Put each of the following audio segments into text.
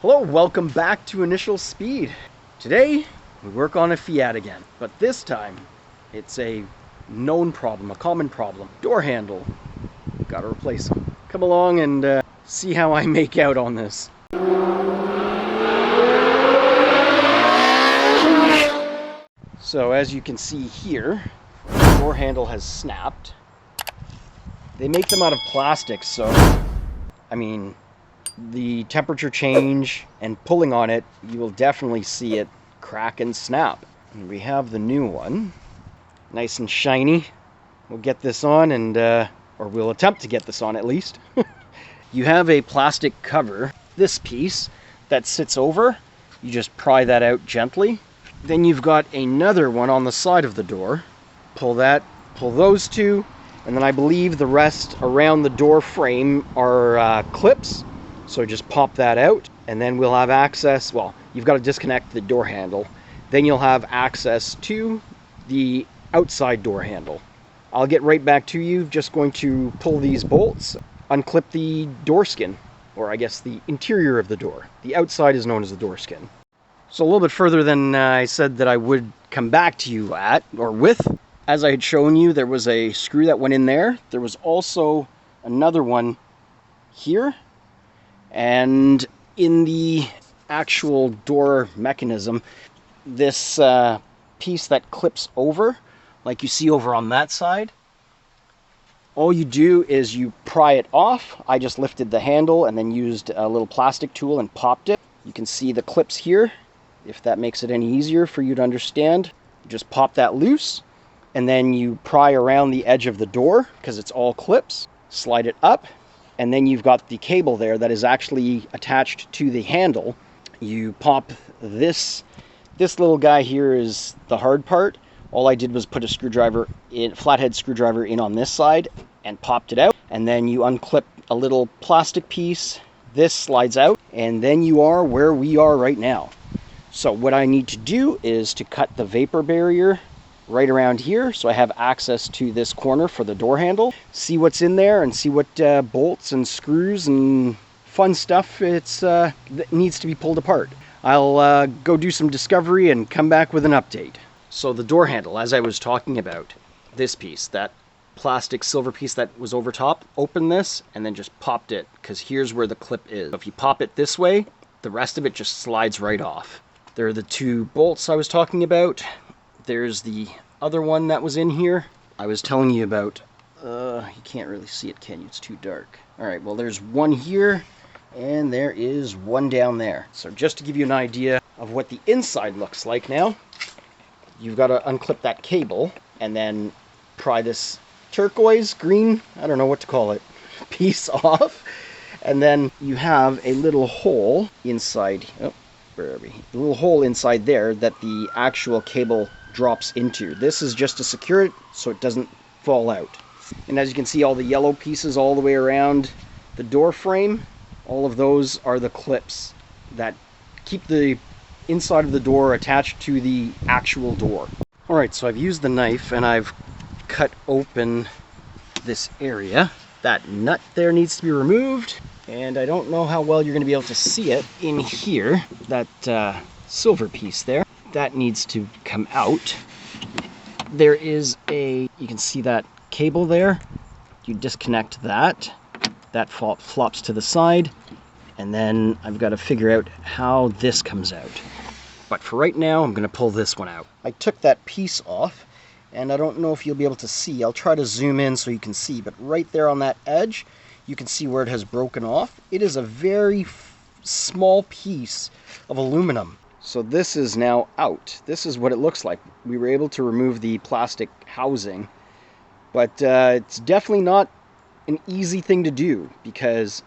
Hello, welcome back to Initial Speed. Today, we work on a Fiat again, but this time, it's a known problem, a common problem. Door handle, gotta replace them. Come along and see how I make out on this. So as you can see here, the door handle has snapped. They make them out of plastic, so, I mean, the temperature change and pulling on it, you will definitely see it crack and snap. And we have the new one, nice and shiny. We'll get this on and, or we'll attempt to get this on at least. You have a plastic cover, this piece, that sits over. You just pry that out gently. Then you've got another one on the side of the door. Pull that, pull those two, and then I believe the rest around the door frame are clips. So just pop that out, and then we'll have access, well, you've got to disconnect the door handle. Then you'll have access to the outside door handle. I'll get right back to you. Just going to pull these bolts, unclip the door skin, or I guess the interior of the door. The outside is known as the door skin. So a little bit further than I said that I would come back to you at, or with. As I had shown you, there was a screw that went in there. There was also another one here. And in the actual door mechanism, this piece that clips over, like you see over on that side, all you do is you pry it off. I just lifted the handle and then used a little plastic tool and popped it. You can see the clips here, if that makes it any easier for you to understand. You just pop that loose, and then you pry around the edge of the door, because it's all clips, slide it up, and then you've got the cable there that is actually attached to the handle. You pop this little guy here is the hard part. All I did was put a screwdriver in, flathead screwdriver in on this side and popped it out. And then you unclip a little plastic piece. This slides out, and then you are where we are right now. So what I need to do is to cut the vapor barrier right around here, so I have access to this corner for the door handle. See what's in there and see what bolts and screws and fun stuff that needs to be pulled apart. I'll go do some discovery and come back with an update. So the door handle, as I was talking about, this piece, that plastic silver piece that was over top, open this and then just popped it, because here's where the clip is. If you pop it this way, the rest of it just slides right off. There are the two bolts I was talking about. There's the other one that was in here I was telling you about. You can't really see it, can you? It's too dark. Alright, well there's one here, and there is one down there. So just to give you an idea of what the inside looks like now, you've got to unclip that cable, and then pry this turquoise, green, I don't know what to call it, piece off. And then you have a little hole inside, oh, where are we? A little hole inside there that the actual cable drops into. This is just to secure it so it doesn't fall out. And as you can see, all the yellow pieces all the way around the door frame, all of those are the clips that keep the inside of the door attached to the actual door. Alright, so I've used the knife and I've cut open this area. That nut there needs to be removed, and I don't know how well you're going to be able to see it in here. That silver piece there, that needs to come out. There is you can see that cable there. You disconnect that. That flops to the side. And then I've got to figure out how this comes out. But for right now, I'm going to pull this one out. I took that piece off, and I don't know if you'll be able to see. I'll try to zoom in so you can see. But right there on that edge, you can see where it has broken off. It is a very small piece of aluminum. So this is now out. This is what it looks like. We were able to remove the plastic housing, but it's definitely not an easy thing to do, because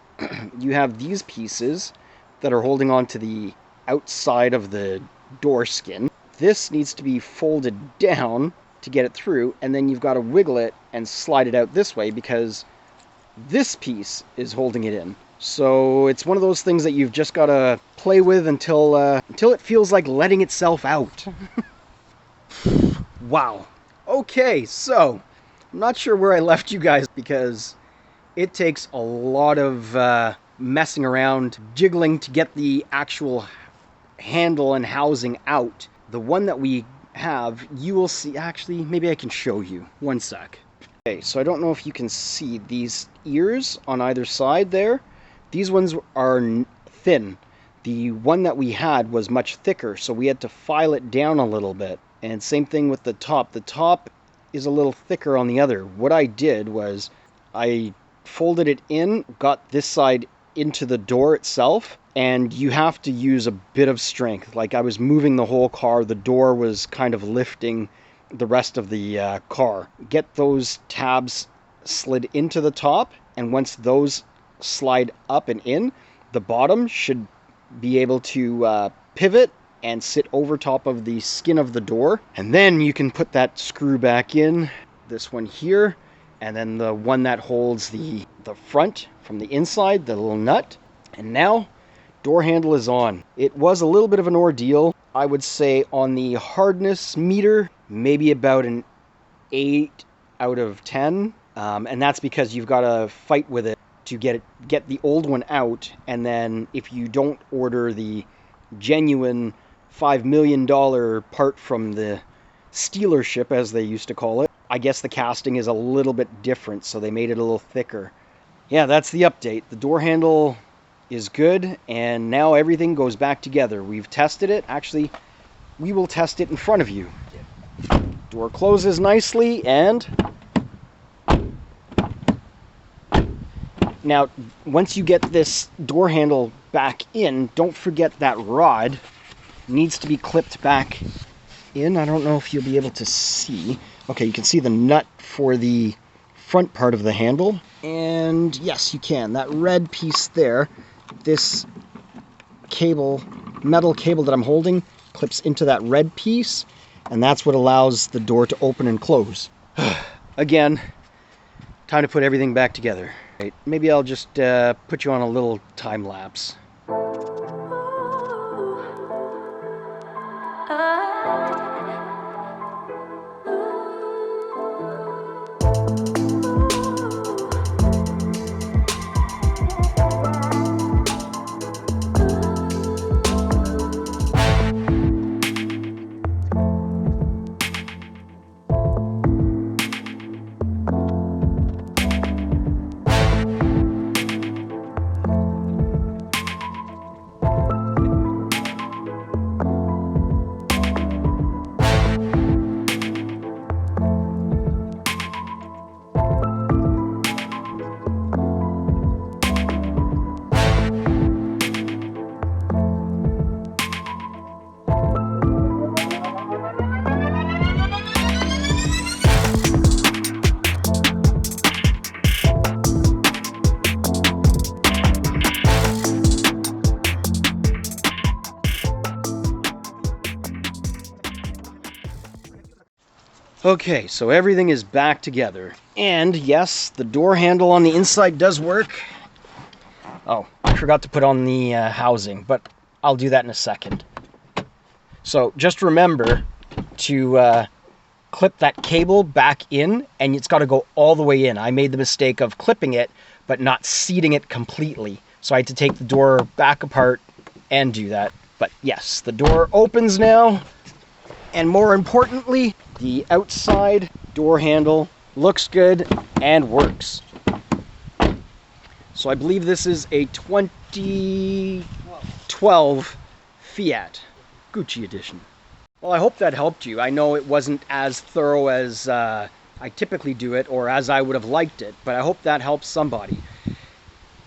you have these pieces that are holding on to the outside of the door skin. This needs to be folded down to get it through, and then you've got to wiggle it and slide it out this way, because this piece is holding it in. So it's one of those things that you've just got to play with until it feels like letting itself out. Wow. Okay, so I'm not sure where I left you guys, because it takes a lot of messing around, jiggling to get the actual handle and housing out. The one that we have, you will see, actually, maybe I can show you. One sec. Okay, so I don't know if you can see these ears on either side there. These ones are thin. The one that we had was much thicker, so we had to file it down a little bit. And same thing with the top. The top is a little thicker on the other. What I did was I folded it in, got this side into the door itself, and you have to use a bit of strength. Like I was moving the whole car, the door was kind of lifting the rest of the car. Get those tabs slid into the top, and once those slide up and in, the bottom should be able to pivot and sit over top of the skin of the door. And then you can put that screw back in, this one here, and then the one that holds the front from the inside, the little nut. And now, door handle is on. It was a little bit of an ordeal. I would say on the hardness meter, maybe about an 8 out of 10. And that's because you've got to fight with it to get the old one out, and then if you don't order the genuine $5 million part from the stealership, as they used to call it, I guess the casting is a little bit different, so they made it a little thicker. Yeah, that's the update. The door handle is good, and now everything goes back together. We've tested it. Actually, we will test it in front of you. Door closes nicely, and now, once you get this door handle back in, don't forget that rod needs to be clipped back in. I don't know if you'll be able to see. Okay, you can see the nut for the front part of the handle. And yes, you can. That red piece there, this cable, metal cable that I'm holding, clips into that red piece, and that's what allows the door to open and close. Again, time to put everything back together. Maybe I'll just put you on a little time lapse. Okay, so everything is back together. And yes, the door handle on the inside does work. Oh, I forgot to put on the housing, but I'll do that in a second. So just remember to clip that cable back in, and it's got to go all the way in. I made the mistake of clipping it, but not seating it completely. So I had to take the door back apart and do that. But yes, the door opens now. And more importantly, the outside door handle looks good and works. So I believe this is a 2012 Fiat Gucci edition. Well, I hope that helped you. I know it wasn't as thorough as I typically do it, or as I would have liked it, but I hope that helps somebody.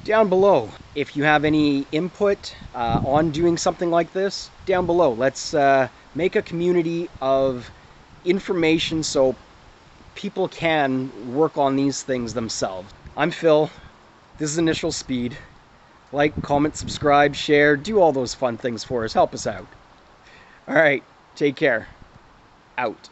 Down below, if you have any input on doing something like this, down below, let's make a community of information so people can work on these things themselves. I'm Phil. This is Initial Speed. Like, comment, subscribe, share, do all those fun things for us. Help us out. All right, take care. Out.